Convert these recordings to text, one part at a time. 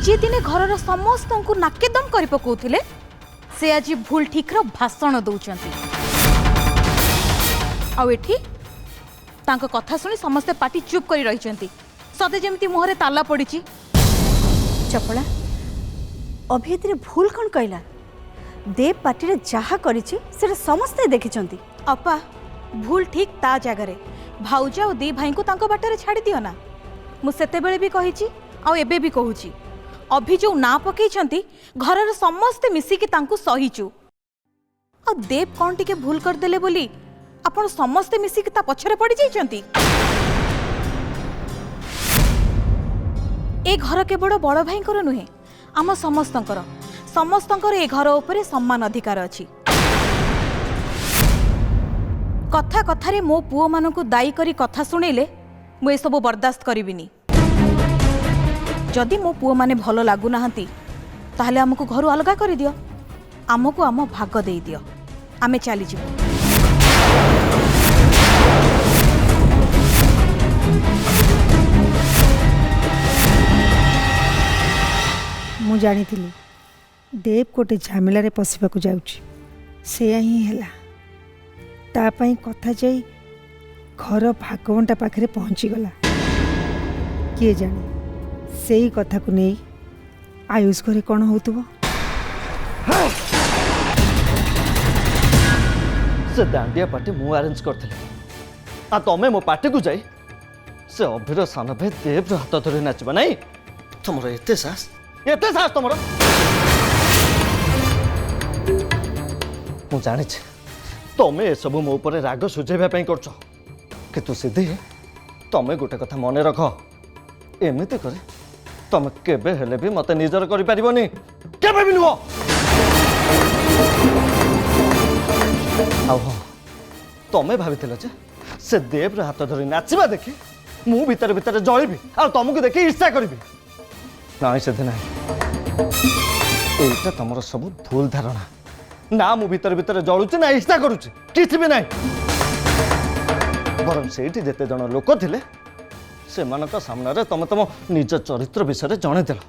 जी दिने घर समस्त को नाकेदम कर पकाउथिले से आज भूल ठीक भाषण दौरान आठी कथा शुणी समस्ते पाटी चुप कर रही सते जमी मुहरे ताला पड़ी। चपला अभियत्री भूल कौन कहला देव पार्टी रे जहा करिछि से समस्ते देखिछंती। अपा भूल ठीक ता जगार भाउजा और दी भाई को तांको बाटर छाड़ी दियो ना। मुझे भी कही आबे भी कहूँ अभि जो ना पकई घर समस्ते मिसिकी तांको सहीचु आ देव कौन टिके भूल करदेले बोली आपण समस्ते मिसिकी ता पछरे पड़ी जाइछंती। ए घर केवल बड़ भाई नुहे आम समस्तंकर ए घर उपरे सम्मान अधिकार अछि। कथा कथारे मो पुओ मानकु दायी करी कथा सुनेले मु ए सब बर्दाश्त करिबिनी। जदि मो पुओ माने भलो लागु नाहंती ताहले हमकु घरु अलगा करि दियो आमकु आम भाग देई दियो आमे चली जिवु। मु जानिथिली देव गोटे झमेलारे पशिबाकु जाउछि सेया ही हैला तापाई कथा जाई घर भागवंटा पाखरे पहुँची गला। किए जाने से ही कथा को नहीं आयुष घरे कौन होतुबो। से दांडिया पार्टी मु अरेंज करथिले आ तमे मो पार्टी को जाई से अभिर सान भाई देव हाथ धरी नाचबा नहीं तुमर एते साहस तुमर। मु जानी तमे ए सब मो ऊपर राग सुझेबा पई करछ किंतु सिद्धि तमे गोटे कथा मन रख एमिति करे तमे केबे हेले भी मते निजर करि परिबोनी केबे भी नुहो। आहो तमे भाबिथिल जे से देव हाथ धरी नाचिबा देखि मु भीतर भीतर जळिबी आ तुमको देखि ईर्ष्या करबी नाई से ना एटा तमर सब भूल धारणा ना मु भीतर भीतर जळुची ना ईर्ष्या करूची किछि भी नाही। बरं सेठी जेते जण लोक थिले सेमानक सामने तमे तम निज चरित्र विषय जणे देल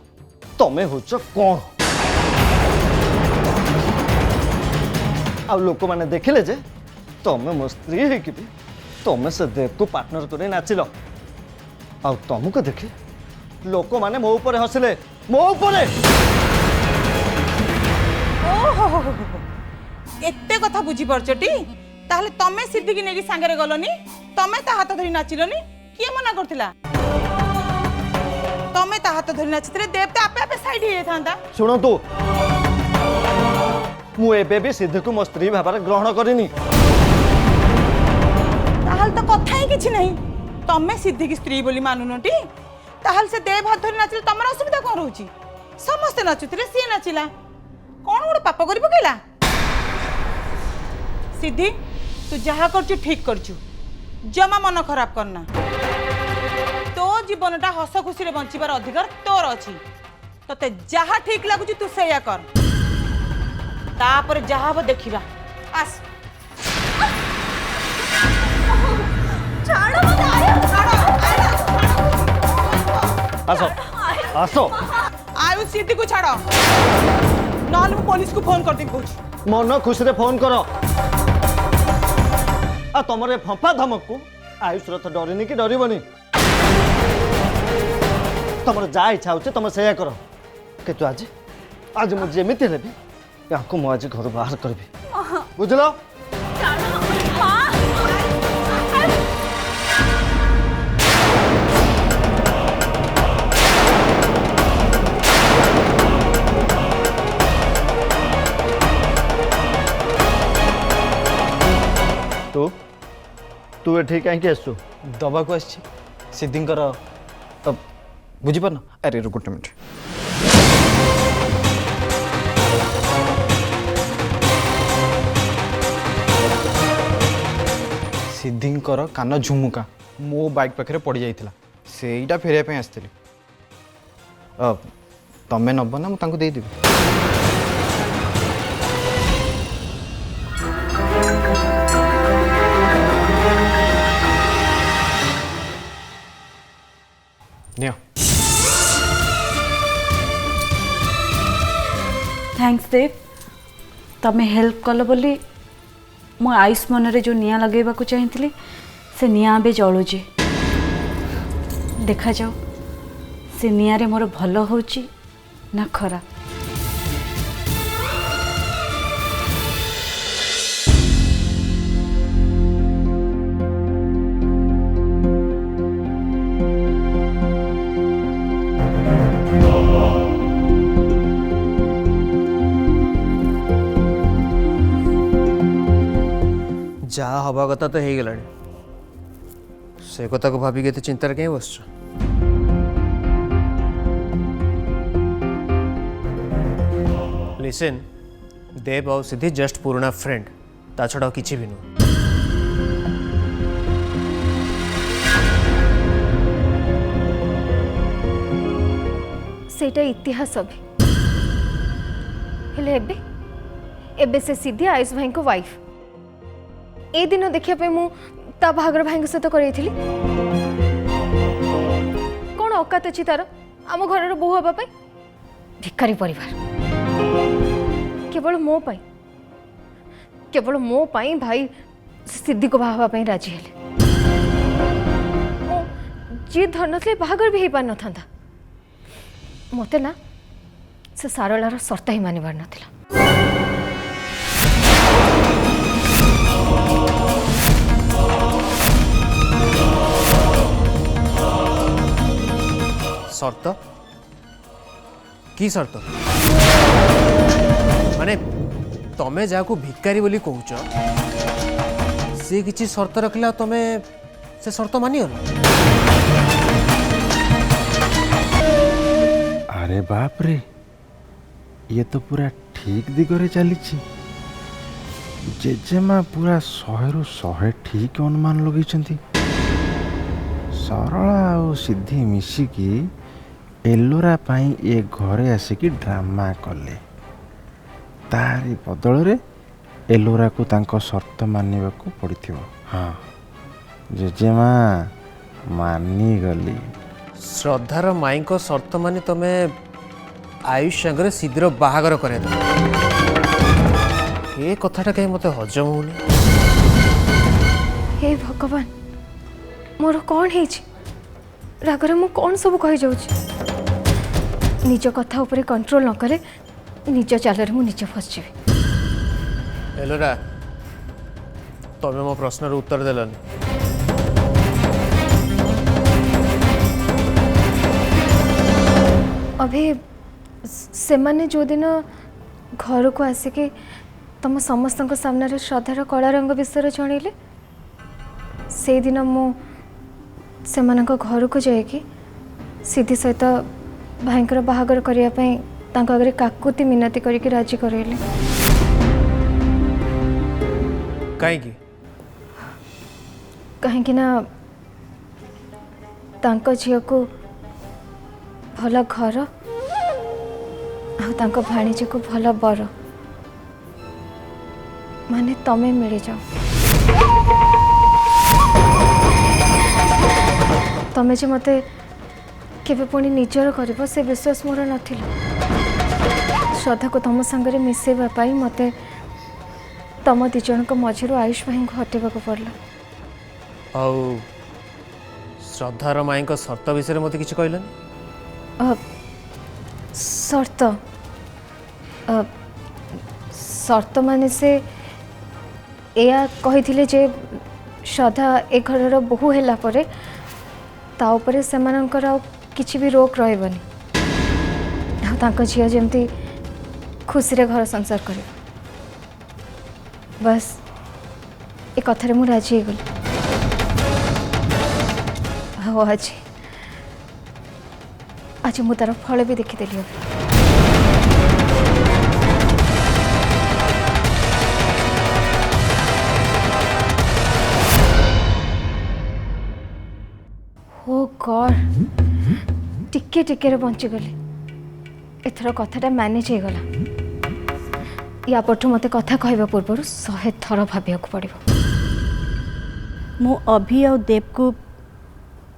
तमे होच कोन आ लोक माने देखिले जे तमे मो स्त्री है कि तमे से देव को पार्टनर करे नाचिल आ तुमको देखि लोक माने मो ऊपर हसिले मो ऊपर। ओहो एते कथा बुझी परछटी ताहले तमे सिद्धि की नेकी सांगरे गलनी तमे ता हाथ धरी नाचिलनी किए मना करथिला तमे ता हाथ धरी नाचितरे देवता आपे आपे साइड हे थांदा। सुनो तू मु एबे भी सिद्धि को मो स्त्री भाबार ग्रहण करिनी ताहल तो कथा ही किछि नहीं तमे सिद्धि की स्त्री बोली मानुनटी ताहल से देव हाथ धरी नाचिल तमरा असुविधा कोन रहउची समस्त नाचुतरे सी नाचिला कोन गोटे पाप करि पकेला। सिद्धि तू जहा करछु ठीक करछु जमा मन खराब करना तो जीवनटा हस खुशी रे बंचिबार अधिकार तोर अछि तते जहा ठीक लागुची तू सेया कर तापर जहा हो देखिबा। आस छाड़ो मत आसो आसो आयु सिद्धि को छाड़ो नहले मु पुलिस को फोन कर देब कहूँ मन खुशी रे फोन करो आ तमरे फंफा धमक को आयुष रथ डरिनी कि डरबनी तुम जा इच्छा हो तुम से कर कितु आज आज मुझे जमीती हेले भी या मुझे आज घर बाहर करी बुझल। तू तू एठी कहीं आसु दबा को आसी सिद्धिंकर बुझीपार ना अरे गोटे मिनट सिद्धिंकर कान झुमुका मो बाइक पाखे पड़ जाइथिला सेईटा फेरिया पे आसथिली तमे नब ना मुझे देदेवी थैंक्स देव तमे हेल्प कल बोली मो आयुष मन जो निया लगेबा को चाहिए से निया बे जलुची देखा जाओ से निया रे मोर भल होची ना खराब। जहाँ हवा कथा तो हो गला से कथा को भाविक एत चिंतार कहीं बस लिसन देव और सिद्धि जस्ट पुराना फ्रेंड ता छड़ा किसी भी नुह सेटा इतिहास भी हेले एबे एबे से सिद्धि आयुष भाई को वाइफ ए दिन देखिया मु ता भागर भाई सहित करी कौन औकात अच्छी तार आम घर बोहू हाँपा भिखारी परिवार केवल मो पाई भाई सिद्धि को बाहा राजी हेले जी धर नथले बाहागर भी हो पार न मते ना से सारलार सर्त ही मानिबार नथिला। शर्त की शर्त माने तमे जाको भिकारी बोली कहूच सी किसी शर्त रखला तमे से शर्त मानियो अरे बाप रे ये तो पूरा ठीक दिगरे चली जेजेमा पूरा 100 रु 100 ठीक अनुमान लगे सरला और सिद्धि मिसिकी एलोरा पाई ये घरे आसिकी ड्रामा कले तारी बदल रे एलोरा को तांको शर्त मानिबा को पड़िथिबो। हाँ जेजेमा मानी गली श्रद्धार माई को शर्त मानी तमे आयुष सागर शीघ्र बाहागर करे दो ये कथाटा कहीं मत हजम होनी। हे भगवान मोर कौन है रागरे मु कौन सब कही जाऊँ निज कथा उपरे कंट्रोल न करे निज चाल मु निज फसि एलोरा तमे मो प्रश्नर उत्तर देलनी अभी से माने जो दिन घर को आसिके तुम समस्त सामने श्रद्धार कला रंग विषय जनइले से दिन मु से घर को जाइकी सिद्धि सहित भाईकर बाहागर करने आगे काकुति मिनती करके राजी करैले कहीं ना तांको झील को भल घर आ भाणीजी को भल बर माने तमे मिल जाओ तमे जे मते केबे पुणी निजर कर से विश्वास मोर नथिला श्रद्धा को तुम संगे मिसेबा पाई मते तम दी जन मझिर आयुष भाई को हटेबा को पड़ला। श्रद्धार माई को शर्त विषय मत किसी कहलनि शर्त शर्त माने से या कही जे श्रद्धा ए घर बोहू है परे ता उपरे सेमानंकर किछि भी रोक रहबनी तांको झिया जेमती खुशी रे घर संसार कर बस ए कथारे मु राजी गल। हाँ आज मु तार फल भी देखीदेली ओ गॉड टिके टिके रे बंची गली एथर कथाटा मैनेज हो गला या पठु मते कथा कहबा पूर्व 100 थर भाबिया को पड़िबो। मु अभि और देव को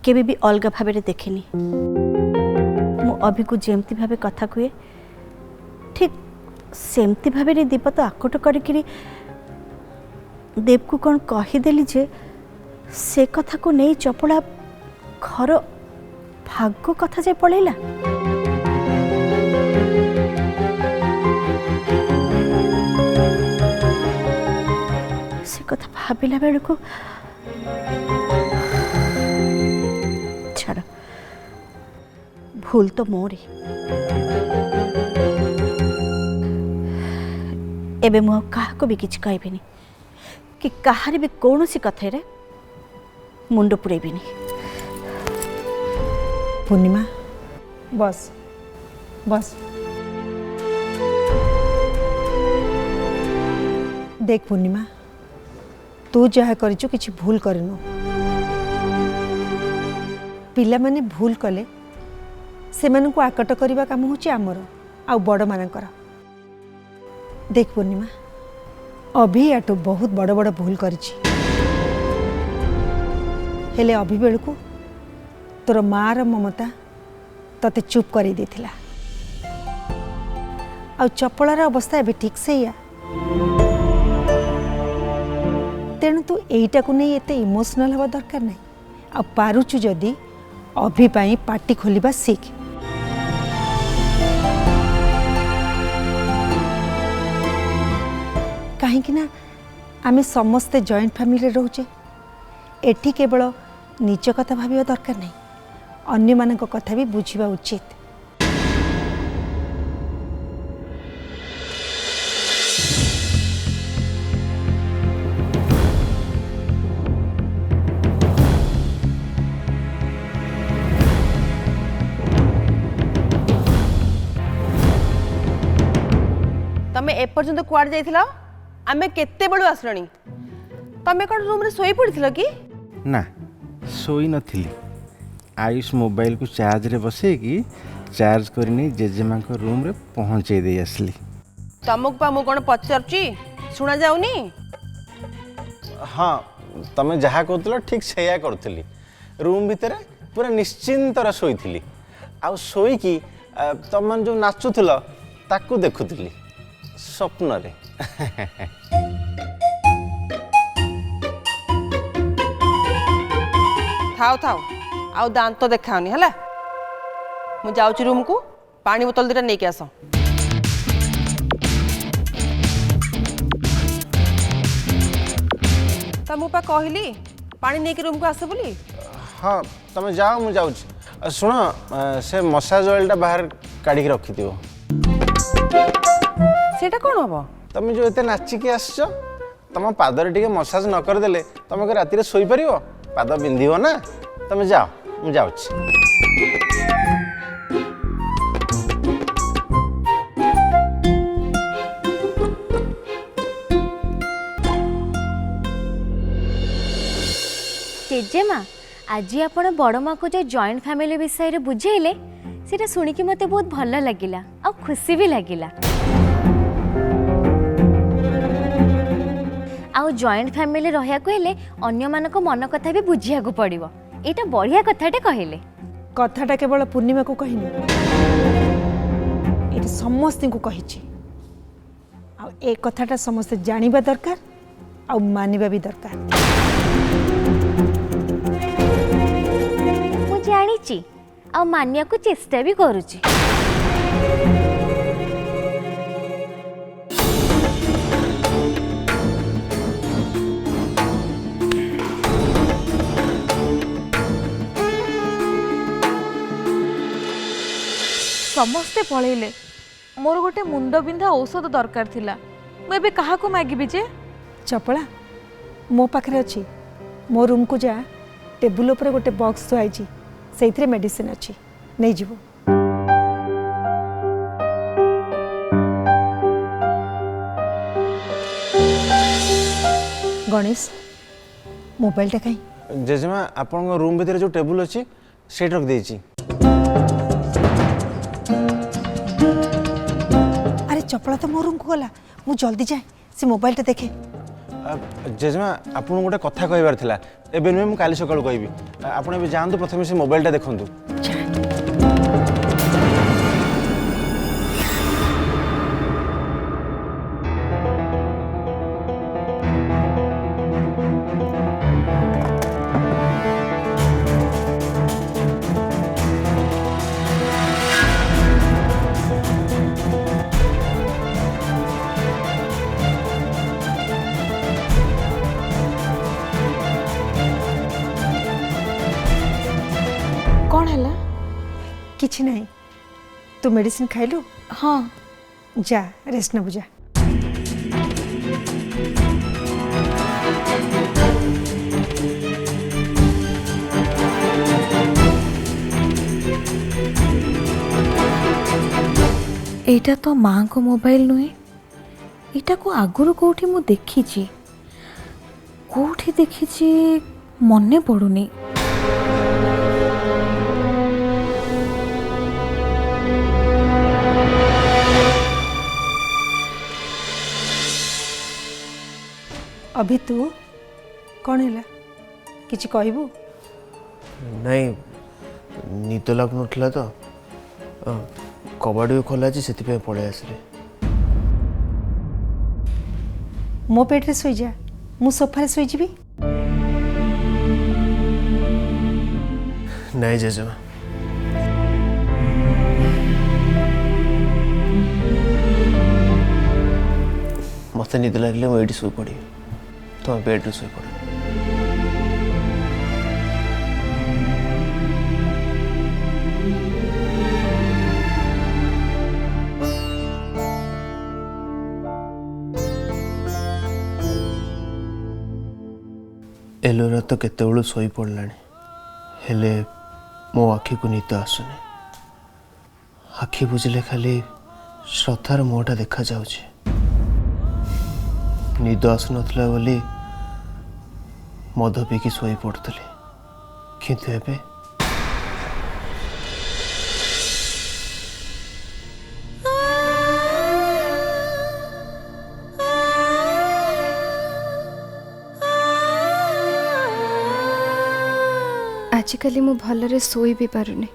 केबे भी अलग भाव देखिनी मु अभि को जेमती भावे कथा कहे ठीक सेमती भाव दीप तो आकट करी देव को कौन कहीदेली जे से कथा को नहीं चपला घर भाग कथा जे पलैला। से कथा भाविला बेल को छाड़ भूल तो मोरी। एबे मु काहाको भी किछ कहबिनी कि कहार भी कौन सी कथे रे मुंड पुरेबिनी। पूर्णिमा बस बस देख पूर्णिमा तू जहा करिछु किछि भूल करनु। पिला माने भूल कले सेमानंकु आकट करिबा काम होछि आमर आ बड़ मानकर। देख पूर्णिमा अभी आटो बहुत बड़ बड़ भूल करिछि हेले अभी बेलकु तोर मार ममता तते चुप करी देथिला आ चपलार अवस्था एबे ठीक से या तेणु तू एईटा को नहीं एते इमोशनल हवा दरकार नहीं आ पारुचु जदी अभी पाई पार्टी खोलिबा सीख। कहीं ना आमे समस्ते जॉइंट फैमिली रे रोचे एठी केवल निज कथा भाबिबा दरकार नहीं अन्य मानक कथा भी बुझिबा उचित। तमे एपर्यंत कुआड जाइथिला आमे केते बळु आसलणी तमे कोन रूम रे सोई पड़िथिलो कि ना सोई नथिली आयुष मोबाइल को चार्ज रे बसे कि चार्ज करनी जेजेमा को रूम रे पहुंचे दे असली। तमक पा मु कोन पचरची सुना जाउनी। हाँ तमे जहा कहतलो ठीक सेया करथली रूम भितर पूरा निश्चिंत रा सोईथिली आ सोई कि तमन जो नाचुथलो ताकू देखुथली स्वप्न रे। थाओ थाओ आउ दांत देखाओनी हला मु जाउची रूम को पानी बोतल दिटा नेके आसो। त मु पा कहली पानी नेके रूम को आसो बोली। हाँ तमे जाओ मु जाउची सुन से मसाज ऑयल टा बाहर काढी के रखी दियो। सेटा कोन हबो तमे जो एते नाची के आसछ तम पादरे टिके मसाज न कर देले तमे के राती रे सोई परिबो पाद बिंधिबो ना। तमे जाओ मु जाउची। जेजेमा आज आपण बड़ माँ को जो जॉइंट फैमिली विषय रे बुझेले सेटा सुनिकी मते बहुत भल लगिला आ खुशी भी लगिला। आउ जॉइंट फैमिली रहिया को हेले अन्य मानक मन कथा भी बुझिया को पड़िबो एटा बढ़िया कथाटे कहले। कथाटा केवल पूर्णिमा को कहिनी एटा समस्त को कहिछि आ ए कथाटा समस्त जानिबा दरकार आ मानिबा भी दरकार। मु जानिछि आ मानिया को चेष्टा भी करूछि। समस्ते पळैले मोर गोटे मुंड बिंधा औषध दरकार थिला मु एबे कहा को मागिबी जे। चपला मो पाखरे अछि मो रूम को जा टेबुल ऊपर गोटे बॉक्स थुआई छी सेइथरे मेडिसिन अछि नै जीवो। गणेश मोबाइल टा कहीं जेजेमा आपन रूम भीतर जो टेबुल अछि सेट रख देछि। अरे चपला तो मो रूम को गला मु जल्दी जाए से मोबाइल टा देखे। जेजेमा आपन गोटे कथा कहबार थिला एबे नुहे मु काली सकाळ कहबी आपन एबे जानतु प्रथमे से मोबाइल टा देखंतु। कौन है? किछि नहीं। तू मेडिसिन खाइलु? हाँ जा रेस्ट नबु जा। एटा तो माँ को मोबाइल नुहे, एटा को आगुरु कोठी मु देखिछि, कोठी देखिछि मने पड़ुनी। अभी तू कौन है किछि कहबू? नहीं निद लगुला तो कबाड़ भी खोला से पलि आसली। मो पेट रे सोई जा, मु सोफा रे सोई जीबी। नहीं जेजेमा मत निद लगे मुझे शोई पड़ी, तुम बेड्रे शोई पड़। एलोरा तो केतेबेलू शोई पड़ला, हेले मो आखि को निद आसुनी। आखि बुझिले खाली श्रद्धार मुहटा देखा जाउछि। निद आसुनथला बोली मद पीकी शोई पड़ुथली, किंतु एबे आजिकली मु भलरे सोई भी पारुनी।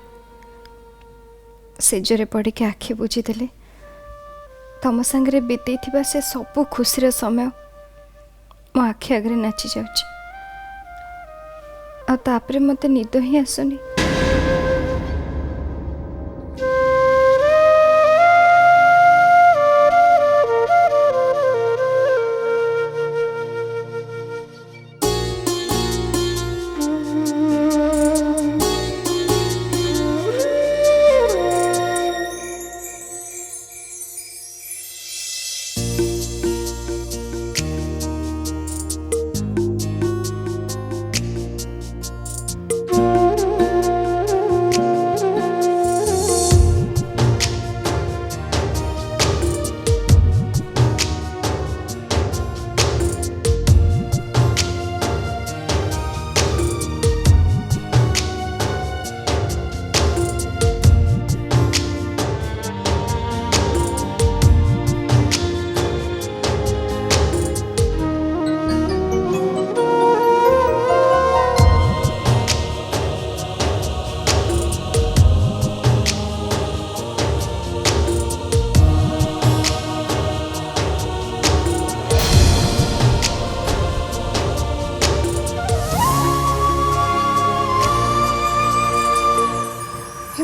सेजरे पड़ी के आखि बुझीदेले तम संगे बीतई से सबु खुशीर समय मो आखि आगे नाची जाउछि, आ तापरे मते निद ही आसुनी।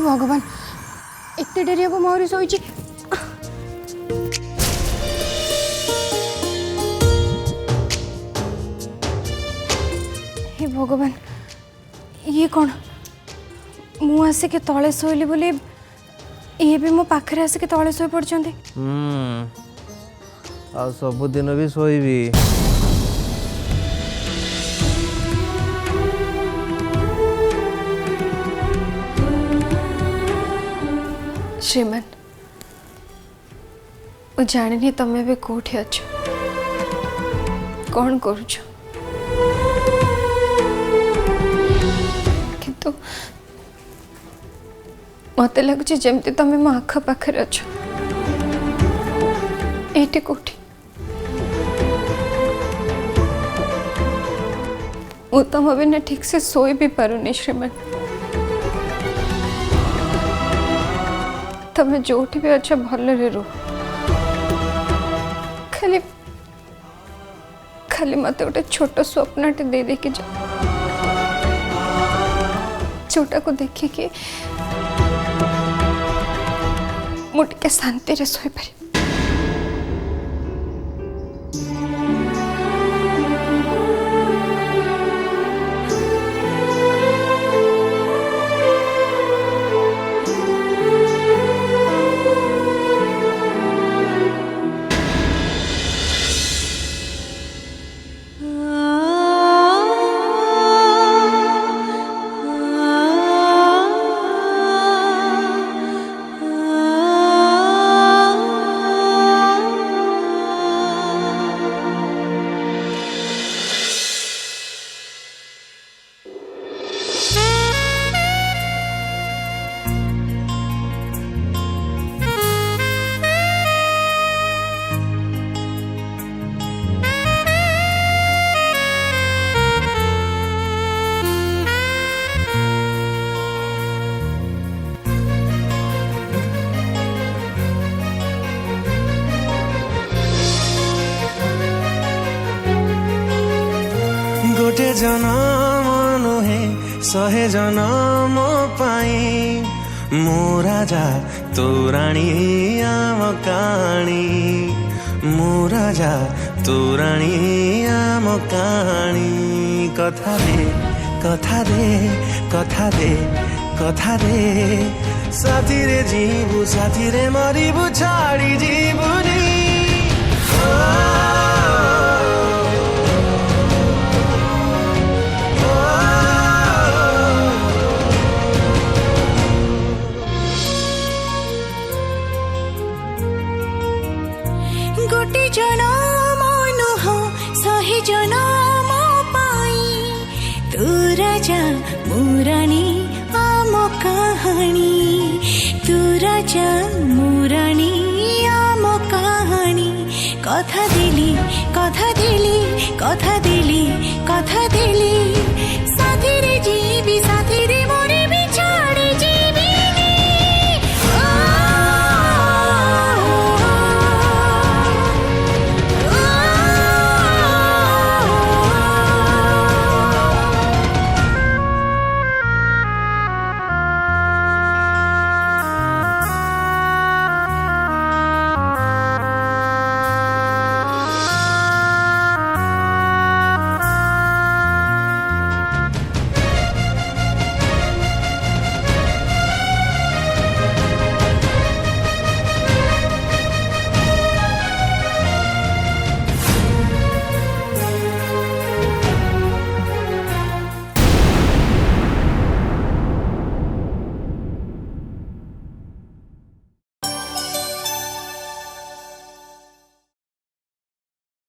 भगवान एते डेरी हम मोहरी शोची। हे भगवान ये कौन मु आसिक तले शोली बोली ये भी मो पाखरे आसिक तले शोई पड़छंती। आ सब दिन भी शोइबी। श्रीमान मु जानी तमें भी कौटी अच्छ कौन करुच, किंतु मत लगुच जमती तमें मो आख पाखे अच्छ। एटी कौटी मु तुम बिना ठीक से सोई भी पारुनी। श्रीमान तमें जो भी अच्छा भलरे रो, खाली खाली मत गोटे छोट स्वप्नटे दे दे के जा, जोटा को देखिए मुझे शांति रे सोई पारि। जनम नुहे 100 जनम पाई मो राजा तू राणी आम काणी मो राजा तू राणी आम काणी कथा दे कथा दे कथा दे कथा दे साथी रे जीवु साथी रे मरिबु छाड़ी जीवुनी गोटे जनम नुह 100 जनम पाई तू राजा मुरानी आम कहानी तू राजा मुरानी आम कहानी कथा देली कथा देली कथा देली कथा देली साथी रे जीवी साथी